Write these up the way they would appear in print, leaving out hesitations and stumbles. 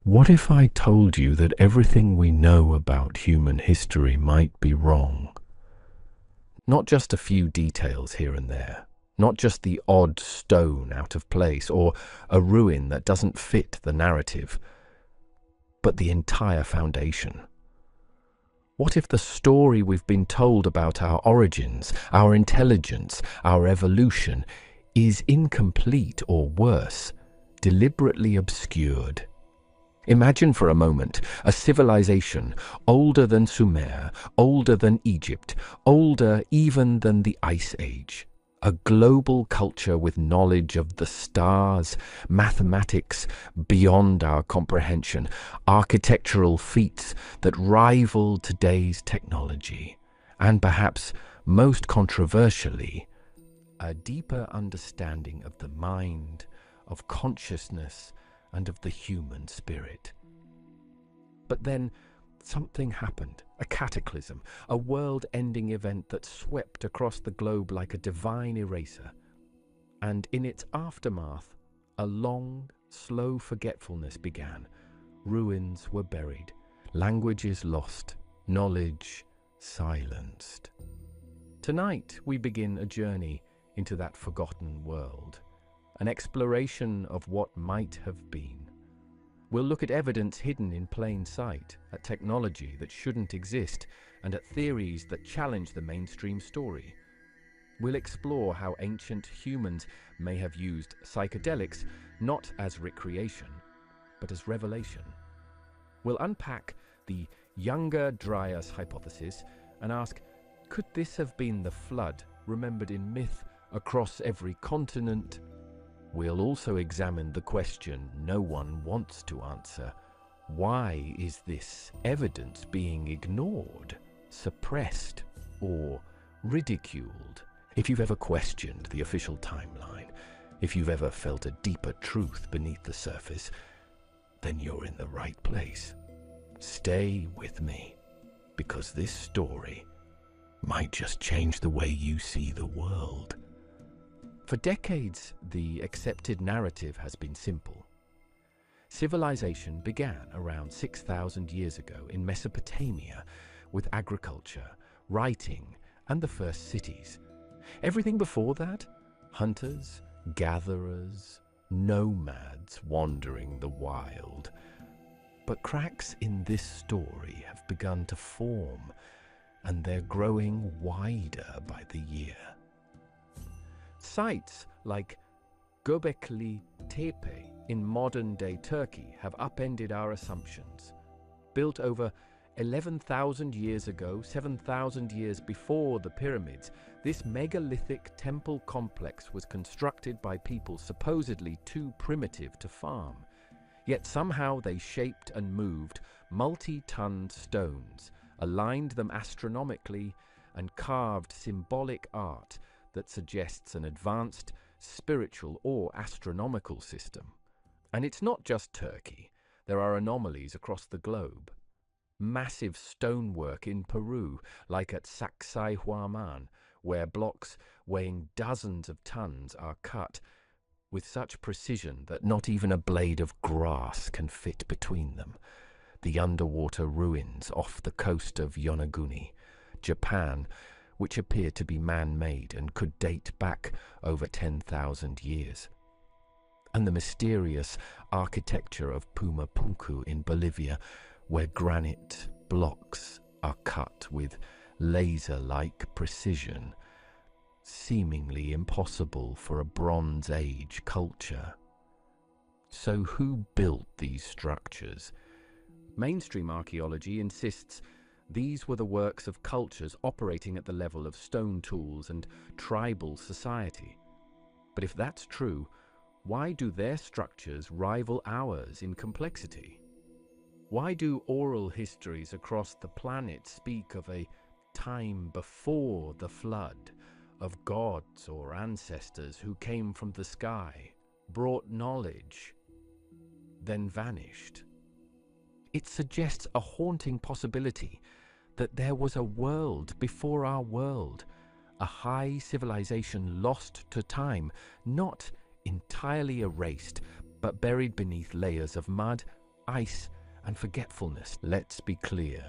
What if I told you that everything we know about human history might be wrong? Not just a few details here and there, not just the odd stone out of place or a ruin that doesn't fit the narrative, but the entire foundation. What if the story we've been told about our origins, our intelligence, our evolution is incomplete or worse, deliberately obscured? Imagine for a moment a civilization older than Sumer, older than Egypt, older even than the Ice Age. A global culture with knowledge of the stars, mathematics beyond our comprehension, architectural feats that rival today's technology, and perhaps most controversially, a deeper understanding of the mind, of consciousness, and of the human spirit. But then something happened, a cataclysm, a world-ending event that swept across the globe like a divine eraser. And in its aftermath, a long, slow forgetfulness began. Ruins were buried, languages lost, knowledge silenced. Tonight we begin a journey into that forgotten world. An exploration of what might have been. We'll look at evidence hidden in plain sight, at technology that shouldn't exist, and at theories that challenge the mainstream story. We'll explore how ancient humans may have used psychedelics not as recreation, but as revelation. We'll unpack the Younger Dryas hypothesis and ask, could this have been the flood remembered in myth across every continent? We'll also examine the question no one wants to answer. Why is this evidence being ignored, suppressed, or ridiculed? If you've ever questioned the official timeline, if you've ever felt a deeper truth beneath the surface, then you're in the right place. Stay with me, because this story might just change the way you see the world. For decades, the accepted narrative has been simple. Civilization began around 6,000 years ago in Mesopotamia with agriculture, writing, and the first cities. Everything before that? Hunters, gatherers, nomads wandering the wild. But cracks in this story have begun to form, and they're growing wider by the year. Sites like Göbekli Tepe in modern-day Turkey have upended our assumptions. Built over 11,000 years ago, 7,000 years before the pyramids, this megalithic temple complex was constructed by people supposedly too primitive to farm. Yet somehow they shaped and moved multi-ton stones, aligned them astronomically, and carved symbolic art that suggests an advanced spiritual or astronomical system. And it's not just Turkey. There are anomalies across the globe. Massive stonework in Peru, like at Sacsayhuaman, where blocks weighing dozens of tons are cut with such precision that not even a blade of grass can fit between them. The underwater ruins off the coast of Yonaguni, Japan, which appear to be man-made and could date back over 10,000 years. And the mysterious architecture of Pumapunku in Bolivia, where granite blocks are cut with laser-like precision, seemingly impossible for a Bronze Age culture. So who built these structures? Mainstream archaeology insists these were the works of cultures operating at the level of stone tools and tribal society. But if that's true, why do their structures rival ours in complexity? Why do oral histories across the planet speak of a time before the flood, of gods or ancestors who came from the sky, brought knowledge, then vanished? It suggests a haunting possibility that there was a world before our world, a high civilization lost to time, not entirely erased, but buried beneath layers of mud, ice and forgetfulness. Let's be clear.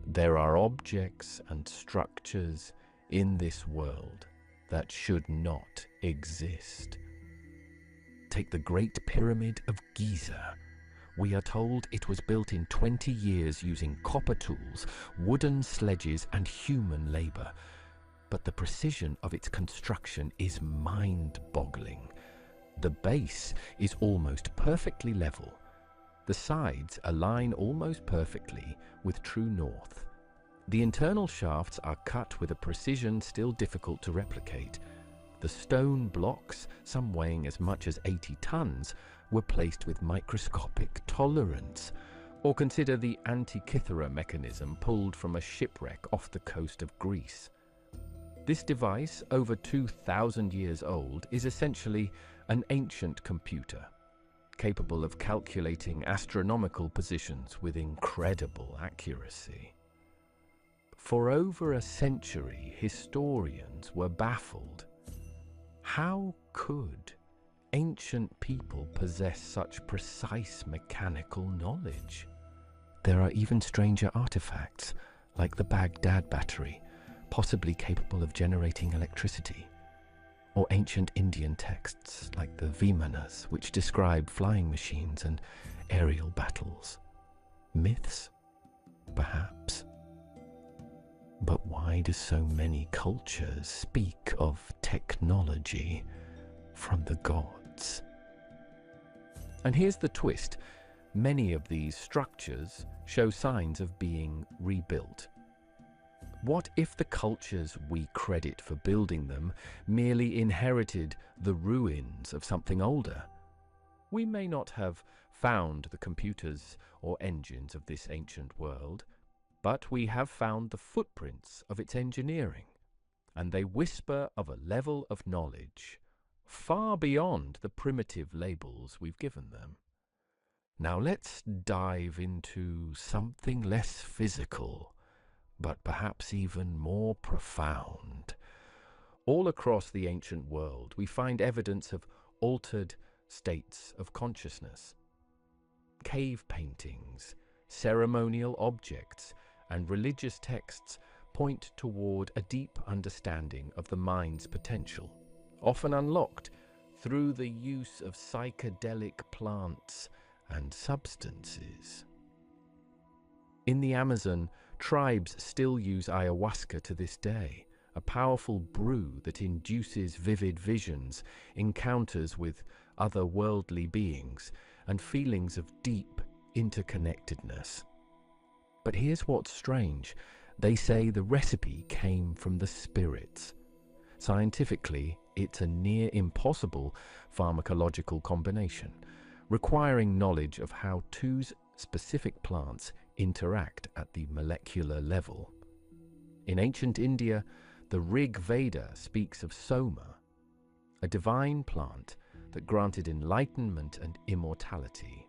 There are objects and structures in this world that should not exist. Take the Great Pyramid of Giza. We are told it was built in 20 years using copper tools, wooden sledges, and human labor. But the precision of its construction is mind-boggling. The base is almost perfectly level. The sides align almost perfectly with true north. The internal shafts are cut with a precision still difficult to replicate. The stone blocks, some weighing as much as 80 tons, were placed with microscopic tolerance. Or consider the Antikythera mechanism pulled from a shipwreck off the coast of Greece. This device, over 2,000 years old, is essentially an ancient computer, capable of calculating astronomical positions with incredible accuracy. For over a century, historians were baffled. How could ancient people possess such precise mechanical knowledge? There are even stranger artifacts, like the Baghdad battery, possibly capable of generating electricity, or ancient Indian texts like the Vimanas, which describe flying machines and aerial battles. Myths, perhaps. But why do so many cultures speak of technology from the gods? And here's the twist. Many of these structures show signs of being rebuilt. What if the cultures we credit for building them merely inherited the ruins of something older? We may not have found the computers or engines of this ancient world, but we have found the footprints of its engineering, and they whisper of a level of knowledge far beyond the primitive labels we've given them. Now let's dive into something less physical, but perhaps even more profound. All across the ancient world, we find evidence of altered states of consciousness. Cave paintings, ceremonial objects, and religious texts point toward a deep understanding of the mind's potential, often unlocked through the use of psychedelic plants and substances. In the Amazon, tribes still use ayahuasca to this day, a powerful brew that induces vivid visions, encounters with otherworldly beings, and feelings of deep interconnectedness. But here's what's strange. They say the recipe came from the spirits. Scientifically, it's a near impossible pharmacological combination, requiring knowledge of how two specific plants interact at the molecular level. In ancient India, the Rig Veda speaks of soma, a divine plant that granted enlightenment and immortality.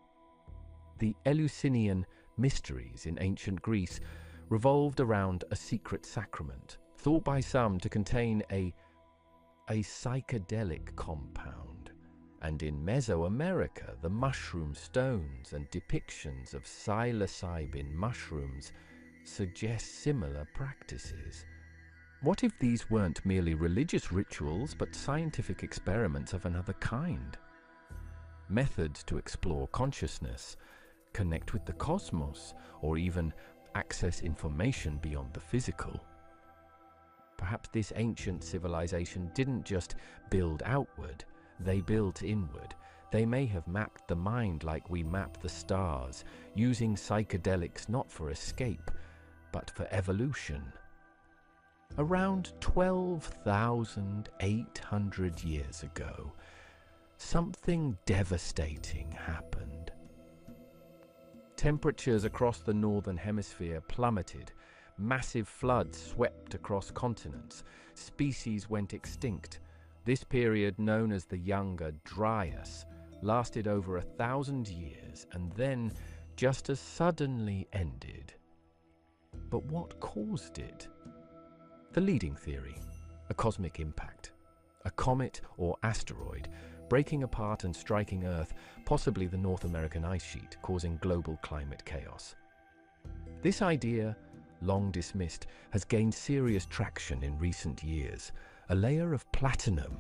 The Eleusinian mysteries in ancient Greece revolved around a secret sacrament, thought by some to contain a psychedelic compound. And in Mesoamerica, the mushroom stones and depictions of psilocybin mushrooms suggest similar practices. What if these weren't merely religious rituals, but scientific experiments of another kind? Methods to explore consciousness, connect with the cosmos, or even access information beyond the physical. Perhaps this ancient civilization didn't just build outward, they built inward. They may have mapped the mind like we map the stars, using psychedelics not for escape, but for evolution. Around 12,800 years ago, something devastating happened. Temperatures across the northern hemisphere plummeted. Massive floods swept across continents. Species went extinct. This period, known as the Younger Dryas, lasted over 1,000 years and then just as suddenly ended. But what caused it? The leading theory: a cosmic impact. A comet or asteroid breaking apart and striking Earth, possibly the North American ice sheet, causing global climate chaos. This idea, long dismissed, has gained serious traction in recent years. A layer of platinum,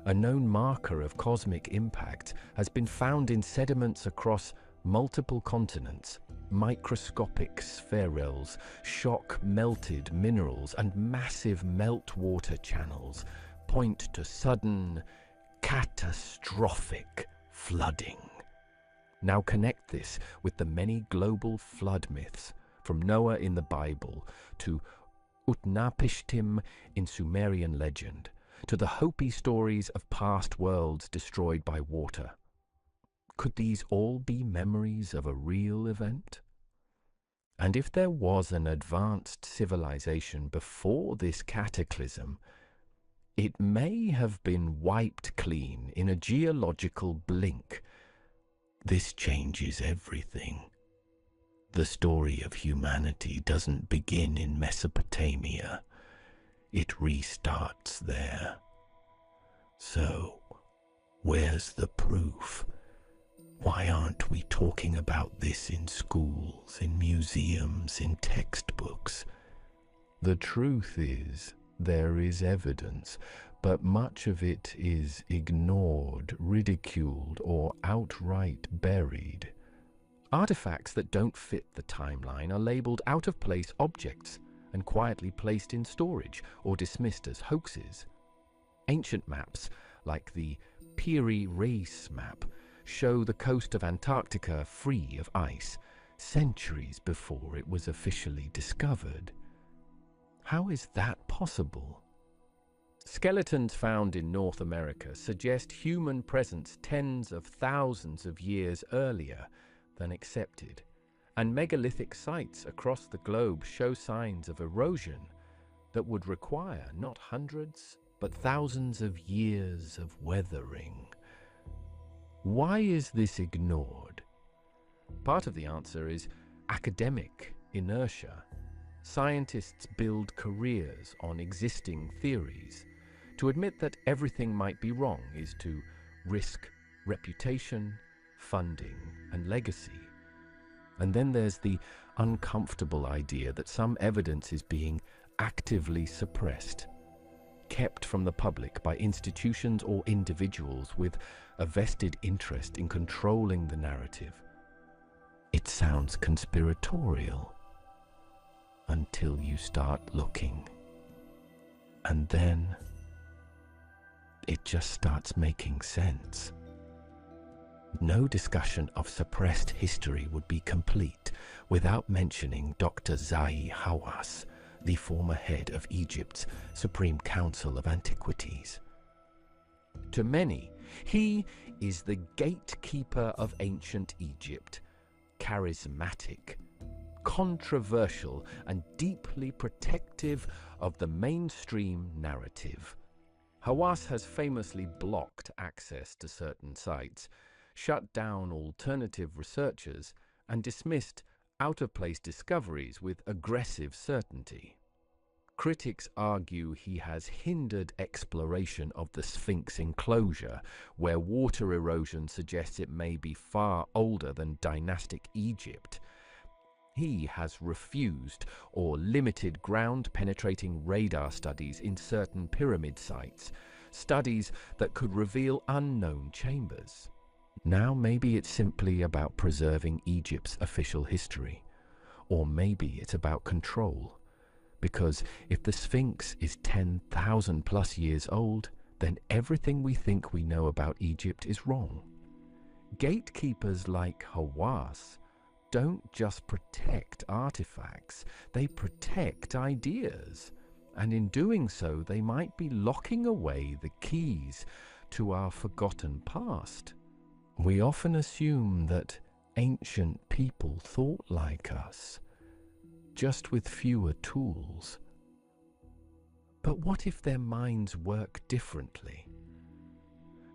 a known marker of cosmic impact, has been found in sediments across multiple continents. Microscopic spherules, shock-melted minerals, and massive meltwater channels point to sudden, catastrophic flooding. Now connect this with the many global flood myths, from Noah in the Bible to Utnapishtim in Sumerian legend, to the Hopi stories of past worlds destroyed by water. Could these all be memories of a real event? And if there was an advanced civilization before this cataclysm, it may have been wiped clean in a geological blink. This changes everything. The story of humanity doesn't begin in Mesopotamia. It restarts there. So, where's the proof? Why aren't we talking about this in schools, in museums, in textbooks? The truth is, there is evidence, but much of it is ignored, ridiculed, or outright buried. Artifacts that don't fit the timeline are labeled out-of-place objects and quietly placed in storage or dismissed as hoaxes. Ancient maps, like the Piri Reis map, show the coast of Antarctica free of ice, centuries before it was officially discovered. How is that possible? Skeletons found in North America suggest human presence tens of thousands of years earlier than accepted, and megalithic sites across the globe show signs of erosion that would require not hundreds, but thousands of years of weathering. Why is this ignored? Part of the answer is academic inertia. Scientists build careers on existing theories. To admit that everything might be wrong is to risk reputation, funding, and legacy. And then there's the uncomfortable idea that some evidence is being actively suppressed, kept from the public by institutions or individuals with a vested interest in controlling the narrative. It sounds conspiratorial until you start looking. And then it just starts making sense. No discussion of suppressed history would be complete without mentioning Dr. Zahi Hawass, the former head of Egypt's Supreme Council of Antiquities. To many, he is the gatekeeper of ancient Egypt, charismatic, controversial, and deeply protective of the mainstream narrative. Hawass has famously blocked access to certain sites, shut down alternative researchers, and dismissed out-of-place discoveries with aggressive certainty. Critics argue he has hindered exploration of the Sphinx enclosure, where water erosion suggests it may be far older than dynastic Egypt. He has refused or limited ground-penetrating radar studies in certain pyramid sites, studies that could reveal unknown chambers. Now maybe it's simply about preserving Egypt's official history, or maybe it's about control. Because if the Sphinx is 10,000 plus years old, then everything we think we know about Egypt is wrong. Gatekeepers like Hawass don't just protect artifacts, they protect ideas. And in doing so, they might be locking away the keys to our forgotten past. We often assume that ancient people thought like us, just with fewer tools. But what if their minds work differently?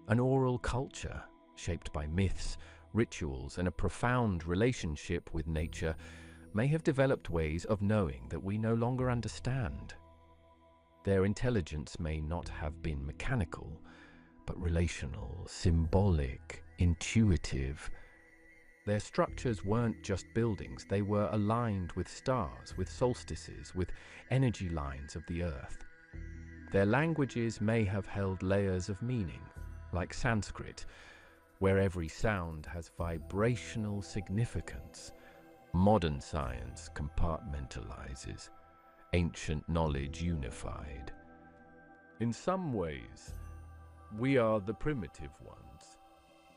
An oral culture, shaped by myths, rituals, and a profound relationship with nature, may have developed ways of knowing that we no longer understand. Their intelligence may not have been mechanical, but relational, symbolic, intuitive. Their structures weren't just buildings, they were aligned with stars, with solstices, with energy lines of the earth. Their languages may have held layers of meaning, like Sanskrit, where every sound has vibrational significance. Modern science compartmentalizes, ancient knowledge unified. In some ways, we are the primitive ones.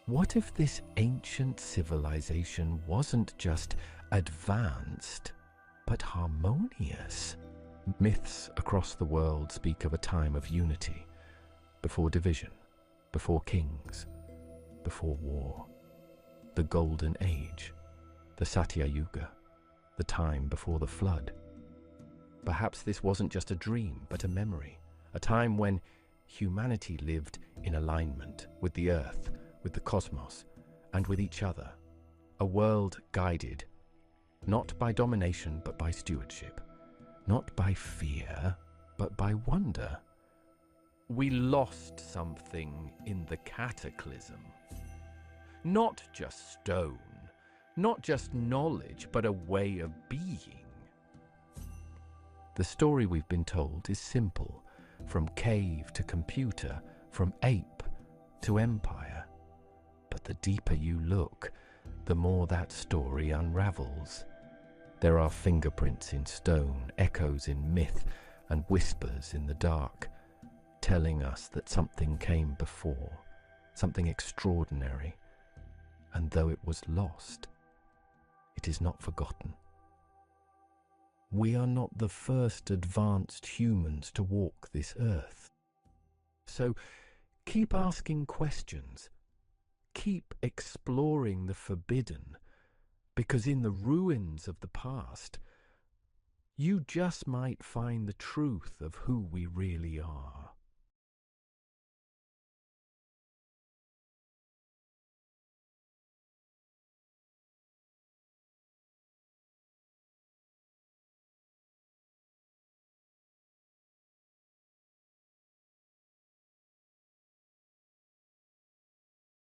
What if this ancient civilization wasn't just advanced, but harmonious? Myths across the world speak of a time of unity, before division, before kings, before war. The Golden Age, the Satya Yuga, the time before the flood. Perhaps this wasn't just a dream, but a memory, a time when humanity lived in alignment with the earth, with the cosmos, and with each other. A world guided, not by domination, but by stewardship. Not by fear, but by wonder. We lost something in the cataclysm. Not just stone, not just knowledge, but a way of being. The story we've been told is simple, from cave to computer, from ape to empire. But the deeper you look, the more that story unravels. There are fingerprints in stone, echoes in myth, and whispers in the dark, telling us that something came before, something extraordinary, and though it was lost, it is not forgotten. We are not the first advanced humans to walk this earth. So keep asking questions. Keep exploring the forbidden, because in the ruins of the past, you just might find the truth of who we really are.